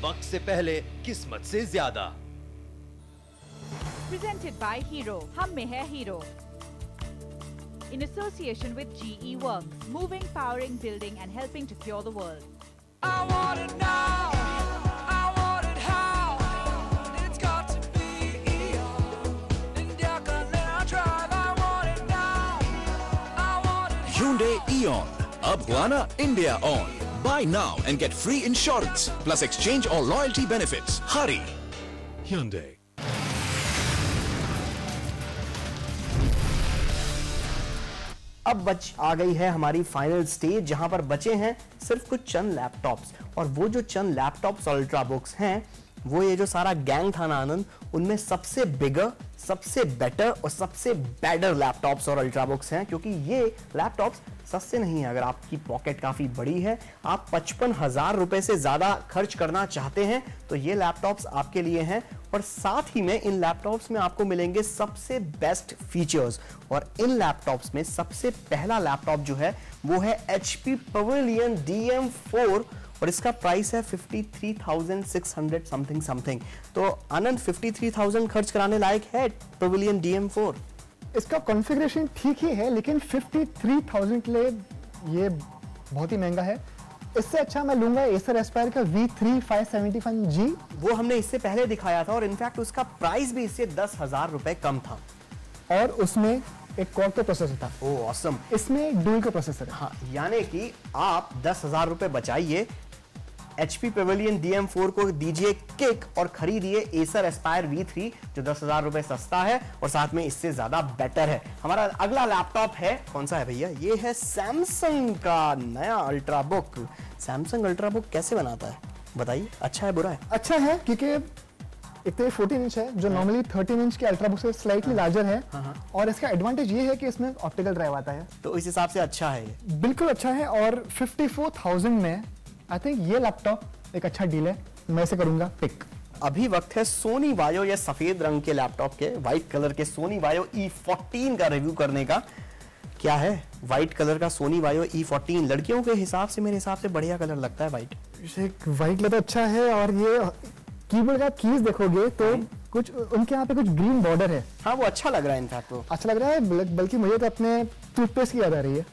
वक्त से पहले, किस्मत से ज्यादा। Presented by Hero, हम में है hero. In association with GE Works, moving, powering, building and helping to cure the world. I want it now. I want it how. It's got to be Eon. India Connect Drive. I want it now. I want it. Hyundai Eon. अब हुआ ना India on. Buy now and get free insurance plus exchange or loyalty benefits. Hurry. Hyundai. अब आ गई है हमारी final stage, जहां पर बचे हैं सिर्फ कुछ चंद लैपटॉप्स। और वो जो चंद लैपटॉप्स अल्ट्रा बुक्स हैं, वो ये जो सारा गैंग था ना आनंद, उनमें सबसे बिगर, सबसे बेटर और सबसे बैडर लैपटॉप्स और अल्ट्रा बुक्स हैं। क्योंकि ये लैपटॉप्स सस्ते नहीं है। अगर आपकी पॉकेट काफी बड़ी है, आप 55,000 रुपए से ज्यादा खर्च करना चाहते हैं, तो ये लैपटॉप्स आपके लिए हैं। और साथ ही में इन लैपटॉप्स में आपको मिलेंगे सबसे बेस्ट फीचर्स। और इन लैपटॉप्स में सबसे पहला लैपटॉप जो है वो है HP Pavilion DM4 और इसका प्राइस है 53,600 समथिंग। तो आनंद, 53,000 खर्च कराने लायक है Pavilion DM4? इसका कॉन्फ़िगरेशन ठीक ही है, लेकिन 53,000 के लिए ये बहुत ही महंगा है। इससे अच्छा मैं लूंगा Acer Aspire का V3 575G। वो हमने इससे पहले दिखाया था और इनफैक्ट उसका प्राइस भी इससे 10,000 रुपए कम था। और उसमें एक क्वाड का प्रोसेसर था। ओह ऑसम। इसमें डुअल का प्रोसेसर है। हाँ, यानी कि आप 10,000 रुपए बचाइए, HP Pavilion DM4 को दीजिए किक और खरीदिए Acer Aspire V3 जो 10,000 रुपए सस्ता है और साथ में इससे ज्यादा बेटर है। हमारा अगला लैपटॉप है, कौन सा है भैया? ये है सैमसंग का नया ultra book. Samsung ultra book कैसे बनाता है बताइए? अच्छा है बुरा है? अच्छा है, क्योंकि एक तो 14 इंच है जो नॉर्मली 13 इंच के अल्ट्रा बुक से स्लाइटली लार्जर है। और इसका एडवांटेज ये है कि इसमें ऑप्टिकल ड्राइव आता है, तो इस हिसाब से अच्छा है ये। बिल्कुल अच्छा है। और 54,000 में आई थिंक ये लैपटॉप एक अच्छा डील है। मैं इसे करूंगा पिक। अभी वक्त है सोनी वायो या सफेद रंग के लैपटॉप के, व्हाइट कलर के सोनी वायो E14 का रिव्यू करने का। क्या है व्हाइट कलर का सोनी वायो E14? लड़कियों के हिसाब से, मेरे हिसाब से बढ़िया कलर लगता है व्हाइट। व्हाइट कलर तो अच्छा है। और ये कीबोर्ड का कीज देखोगे तो कुछ उनके यहाँ पे कुछ ग्रीन बॉर्डर है। हाँ, वो अच्छा लग रहा है। इनफैक्ट वो अच्छा लग रहा है, बल्कि मुझे तो अपने टूथपेस्ट की याद आ रही है।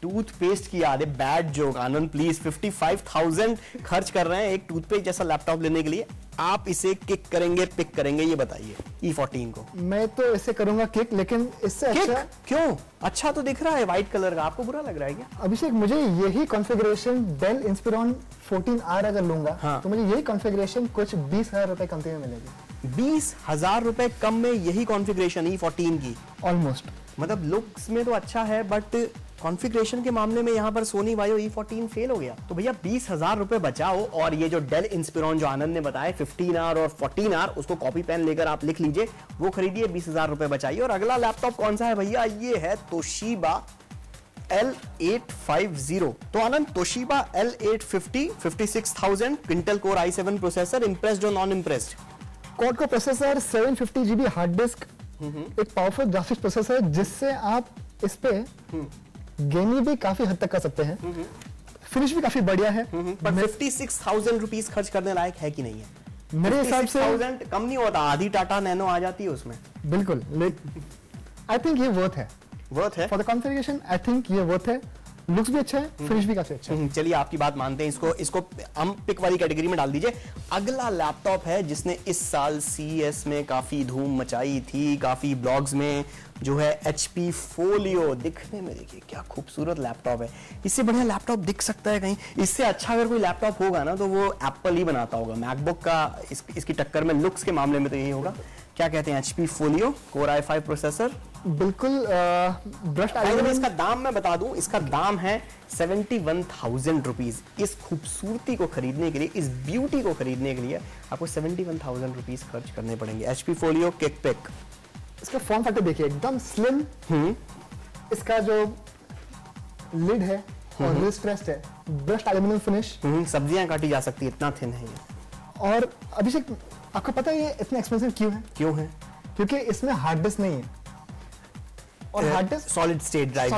टूथपेस्ट की याद है? Bad joke Anand please. 55,000 खर्च कर रहे हैं एक टूथपेस्ट जैसा लैपटॉप लेने के लिए, आप इसे किक करेंगे पिक करेंगे? ये बताइए E14 को। मैं तो इसे करूंगा किक, लेकिन इससे किक? अच्छा क्यों? अच्छा तो दिख रहा है व्हाइट कलर का, आपको बुरा लग रहा है क्या? अभिषेक, मुझे यही कॉन्फ़िगरेशन डेल इंस्पिरॉन 14R अगर लूंगा, हाँ। तो मुझे यही कॉन्फ़िगरेशन कुछ 20,000 रुपए कम में मिलेगी। 20,000 रुपए कम में यही कॉन्फ़िगरेशन E14 की? ऑलमोस्ट। मतलब लुक्स में तो अच्छा है, बट कॉन्फ़िगरेशन के मामले में यहाँ पर सोनी वायो E14 फेल हो गया। तो भैया 20,000 रुपए बचाओ और ये जो डेल इंस्पिरॉन जो आनंद ने बताया 15R और 14R, उसको कॉपी पेन लेकर आप लिख लीजिए, वो खरीदिए, 20,000 रुपए बचाइए। और अगला लैपटॉप कौन सा है भैया? ये है तोशिबा L850। तो Anand, Toshiba L850 56,000, Intel core i7 processor, impressed और नॉन इंप्रेस्ड? क्वाड का प्रोसेसर, 750 GB हार्ड डिस्क, एक पावरफुल ग्राफिक्स प्रोसेसर जिससे आप इस पे गेमिंग भी काफी हद तक कर सकते हैं। फिनिश भी काफी बढ़िया है। पर 56,000 रुपीस खर्च करने लायक है कि नहीं है? मेरे हिसाब से 56,000 कम नहीं होता, आधी टाटा नैनो आ जाती है उसमें। बिल्कुल। आई थिंक ये वर्थ है। वर्थ है for the configuration. I think ये वर्थ है। लुक्स भी अच्छा है, फिनिश भी काफी अच्छा है। चलिए आपकी बात मानते हैं, इसको हम पिक वाली कैटेगरी में डाल दीजिए। अगला लैपटॉप है जिसने इस साल CES में काफी धूम मचाई थी, काफी ब्लॉग्स में, जो है HP Folio। दिखने में देखिए क्या खूबसूरत लैपटॉप है। इससे बढ़िया लैपटॉप दिख सकता है कहीं? इससे अच्छा अगर कोई लैपटॉप होगा ना तो वो एप्पल ही बनाता होगा। मैकबुक का इसकी टक्कर में लुक्स के मामले में तो यही होगा। क्या कहते हैं? HP Folio core i5 processor, बिल्कुल ब्रश। इसका दाम मैं बता दूं, इसका दाम है 71,000 रुपीज। इस खूबसूरती को खरीदने के लिए, इस ब्यूटी को खरीदने के लिए आपको 71,000 रुपीज खर्च करने पड़ेंगे। HP Folio किक पिक। इसका फॉर्म फैक्टर देखिए, एकदम स्लिम। इसका जो लिड है और रिस्ट रेस्ट है, ब्रश एल्यूमिनियम फिनिश। सब्जियां काटी जा सकती है, इतना थिन है ये। और अभिषेक, आपको पता है ये इतना एक्सपेंसिव क्यों है? क्यों है? क्योंकि इसमें हार्ड डिस्क नहीं है। और hard disk solid state drive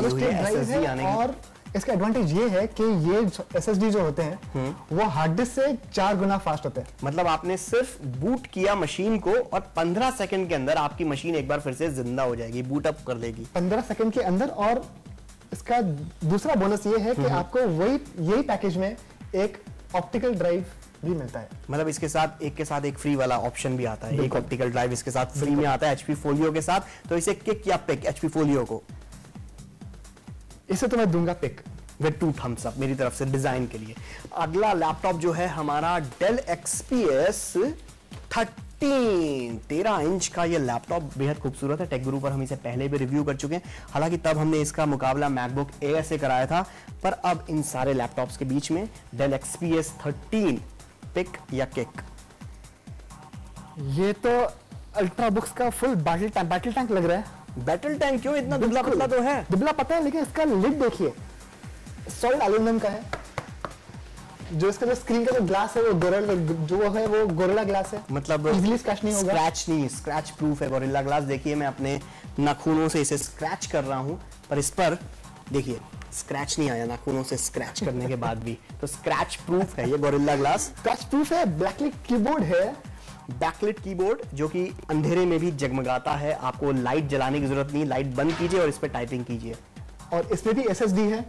है, और इसका एडवांटेज ये है कि ये SSD जो होते हैं वो हार्ड डिस्क से 4 गुना फास्ट होते हैं। मतलब आपने सिर्फ बूट किया मशीन को और 15 सेकंड के अंदर आपकी मशीन एक बार फिर से जिंदा हो जाएगी, बूट अप कर लेगी 15 सेकंड के अंदर। और इसका दूसरा बोनस ये है कि आपको यही पैकेज में एक ऑप्टिकल ड्राइव भी मिलता है। मतलब इसके साथ एक फ्री वाला ऑप्शन भी आता है, एक ऑप्टिकल ड्राइव इसके साथ फ्री में आता है HP फोलियो के साथ। तो इसे किक या पिक HP फोलियो को? इसे तो मैं दूंगा पिक विद 2 thumbs up मेरी तरफ से डिजाइन के लिए। अगला लैपटॉप जो है हमारा डेल XPS 13 इंच का ये लैपटॉप बेहद खूबसूरत है। टेक गुरु पर हम इसे पहले भी रिव्यू कर चुके हैं, हालांकि तब हमने इसका मुकाबला मैकबुक एयर से कराया था। पर अब इन सारे लैपटॉप्स के बीच में डेल XPS 13 पिक या किक? ये तो अल्ट्राबुक्स का फुल बैटल टैंक लग रहा है। बैटल टैंक क्यों? इतना दुबला पतला तो है। दुबला पता है, लेकिन इसका लिड देखिए सॉलिड एल्यूमिनियम का है। जो इसका जो स्क्रीन का जो ग्लास है वो गोरिल्ला ग्लास है। मतलब इजीली स्क्रैच नहीं होगा। स्क्रैच प्रूफ है गोरिल्ला ग्लास। देखिए मैं अपने नाखूनों से इसे स्क्रैच कर रहा हूं, पर इस पर देखिए स्क्रैच नहीं आया नाखूनों से स्क्रैच करने के बाद भी। तो स्क्रैच प्रूफ है ये गोरिल्ला ग्लास। स्क्रैच प्रूफ है। बैकलिट कीबोर्ड है, बैकलिट कीबोर्ड जो कि अंधेरे में भी जगमगाता है। आपको लाइट जलाने की जरूरत नहीं, लाइट बंद कीजिए और इस पर टाइपिंग कीजिए। और इसमें भी SSD है,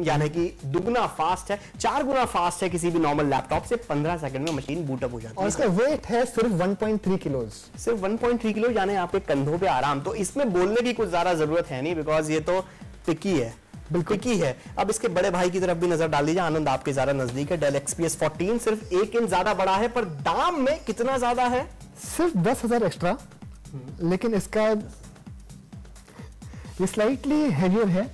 यानी कि दुगना फास्ट है, 4 गुना फास्ट है किसी भी नॉर्मल लैपटॉप से। 15 सेकंड में मशीन बूटअप हो जाती है। और इसका वेट है सिर्फ 1.3 किलोज। सिर्फ 1.3 किलो, यानी आपके कंधों पे आराम। तो इसमें बोलने की कुछ ज्यादा जरूरत है नहीं, बिकॉज ये तो पिकी है, बिल्कुल पिकी है। अब इसके बड़े भाई की तरफ भी नजर डाल लीजिए। आनंद आपके ज्यादा नजदीक है। डेल XPS 14 सिर्फ 1 इंच ज्यादा बड़ा है, पर दाम में कितना ज्यादा है? सिर्फ 10,000 एक्स्ट्रा। लेकिन इसका ये स्लाइटली हेवियर है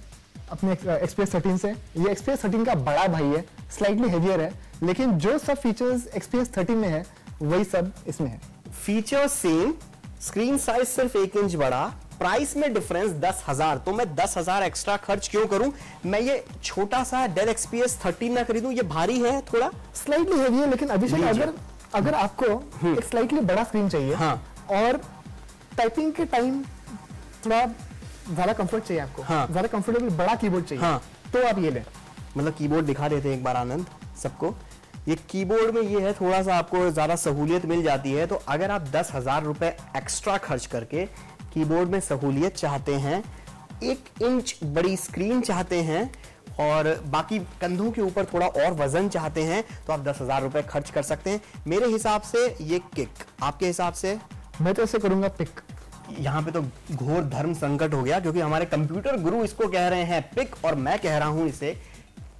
अपने XPS 13 से। ये XPS 13 का बड़ा भाई है, स्लाइटली हेवियर है, लेकिन जो सब फीचर्स XPS 13 में है वही सब इसमें है। फीचर सेम, स्क्रीन साइज सिर्फ 1 इंच बड़ा, प्राइस में डिफरेंस 10,000। तो मैं 10,000 एक्स्ट्रा खर्च क्यों करूं? मैं ये छोटा सा डेल XPS 13 ना खरीदूं? ये भारी है थोड़ा, स्लाइटली हेवी है। लेकिन अभिषेक अगर आपको एक स्लाइटली बड़ा स्क्रीन चाहिए, हाँ, और टाइपिंग के टाइम थोड़ा ज्यादा कंफर्ट चाहिए आपको, हाँ, ज्यादा कंफर्टेबल बड़ा कीबोर्ड चाहिए, हाँ, तो आप ये लें। मतलब कीबोर्ड दिखा देते हैं एक बार आनंद सबको। ये कीबोर्ड में ये है, थोड़ा सा आपको ज्यादा सहूलियत मिल जाती है। तो अगर आप 10,000 रुपए एक्स्ट्रा खर्च करके कीबोर्ड में सहूलियत चाहते हैं, 1 इंच बड़ी स्क्रीन चाहते हैं और बाकी कंधों के ऊपर थोड़ा और वजन चाहते हैं, तो आप 10,000 रुपए खर्च कर सकते हैं। मेरे हिसाब से ये किक, आपके हिसाब से? मैं तो ऐसे करूंगा पिक। यहाँ पे तो घोर धर्म संकट हो गया, क्योंकि हमारे कंप्यूटर गुरु इसको कह रहे हैं पिक और मैं कह रहा हूं इसे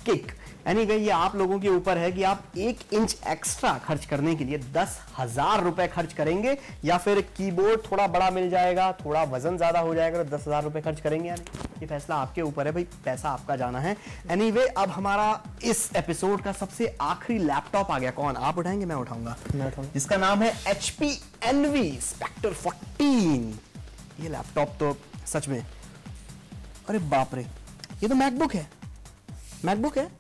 किक। एनीवे ये आप लोगों के ऊपर है कि आप 1 इंच एक्स्ट्रा खर्च करने के लिए 10,000 रुपए खर्च करेंगे, या फिर कीबोर्ड थोड़ा बड़ा मिल जाएगा, थोड़ा वजन ज्यादा हो जाएगा तो 10,000 रुपए खर्च करेंगे या नहीं। ये फैसला आपके ऊपर है भाई, पैसा आपका जाना है। एनीवे अब हमारा इस एपिसोड का सबसे आखिरी लैपटॉप आ गया। कौन, आप उठाएंगे? मैं उठाऊंगा। जिसका नाम है HP Envy Spectre 14। ये लैपटॉप तो सच में, अरे बाप रे, ये तो मैकबुक है। मैकबुक है,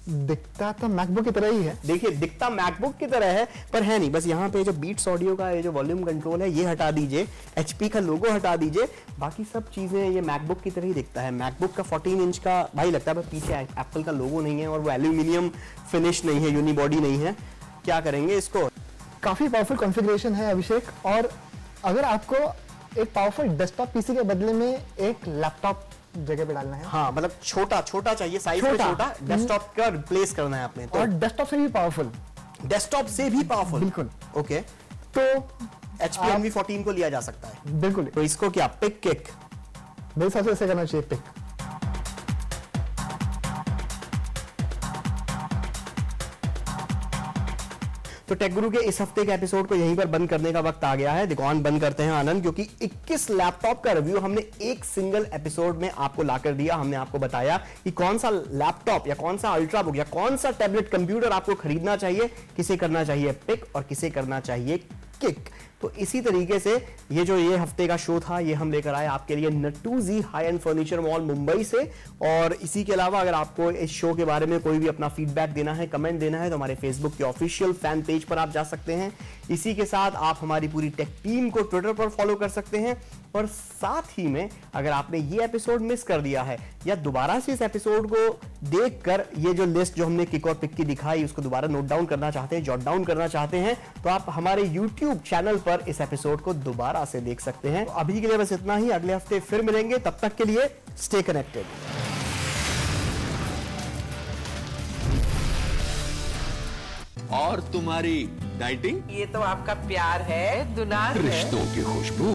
दिखता तो मैकबुक की तरह ही है। देखिए दिखता मैकबुक की तरह है, पर है नहीं। बस यहाँ पे जो बीट्स ऑडियो का ये जो वॉल्यूम कंट्रोल है ये हटा दीजिए, HP का लोगो हटा दीजिए, बाकी सब चीजें ये मैकबुक की तरह ही दिखता है। मैकबुक का 14 इंच का भाई लगता है, पीछे एप्पल का लोगो नहीं है और वो एल्यूमिनियम फिनिश नहीं है, यूनिबॉडी नहीं है। क्या करेंगे इसको? काफी पावरफुल कॉन्फ़िगरेशन है अभिषेक। और अगर आपको एक पावरफुल डेस्कटॉप पीसी के बदले में एक लैपटॉप जगह पे डालना है, हाँ, मतलब छोटा छोटा चाहिए, साइज में छोटा, डेस्कटॉप का रिप्लेस करना है आपने, तो और डेस्कटॉप से भी पावरफुल, डेस्कटॉप से भी पावरफुल, बिल्कुल। ओके, तो HP Envy 14 को लिया जा सकता है, बिल्कुल। तो इसको क्या पिक किक? मेरे हिसाब से ऐसे करना चाहिए, पिक। तो टेक गुरु के इस हफ्ते के एपिसोड को यहीं पर बंद करने का वक्त आ गया है। दुकान बंद करते हैं आनंद, क्योंकि 21 लैपटॉप का रिव्यू हमने एक सिंगल एपिसोड में आपको लाकर दिया। हमने आपको बताया कि कौन सा लैपटॉप या कौन सा अल्ट्राबुक या कौन सा टैबलेट कंप्यूटर आपको खरीदना चाहिए, किसे करना चाहिए पिक और किसे करना चाहिए किक। तो इसी तरीके से ये हफ्ते का शो था, ये हम लेकर आए आपके लिए Natuzzi high end furniture mall Mumbai से। और इसी के अलावा अगर आपको इस शो के बारे में कोई भी अपना फीडबैक देना है, कमेंट देना है, तो हमारे फेसबुक के ऑफिशियल फैन पेज पर आप जा सकते हैं। इसी के साथ आप हमारी पूरी टेक टीम को ट्विटर पर फॉलो कर सकते हैं और साथ ही में अगर आपने ये एपिसोड मिस कर दिया है या दोबारा से इस एपिसोड को देखकर ये जो लिस्ट जो हमने किक और पिक की दिखाई उसको दोबारा नोट डाउन करना चाहते हैं, जॉट डाउन करना चाहते हैं, तो आप हमारे YouTube चैनल पर इस एपिसोड को दोबारा से देख सकते हैं। अभी के लिए बस इतना ही, अगले हफ्ते फिर मिलेंगे, तब तक के लिए स्टे कनेक्टेड। और तुम्हारी डाइटिंग, ये तो आपका प्यार है, दुलार है। रिश्तों की खुशबू।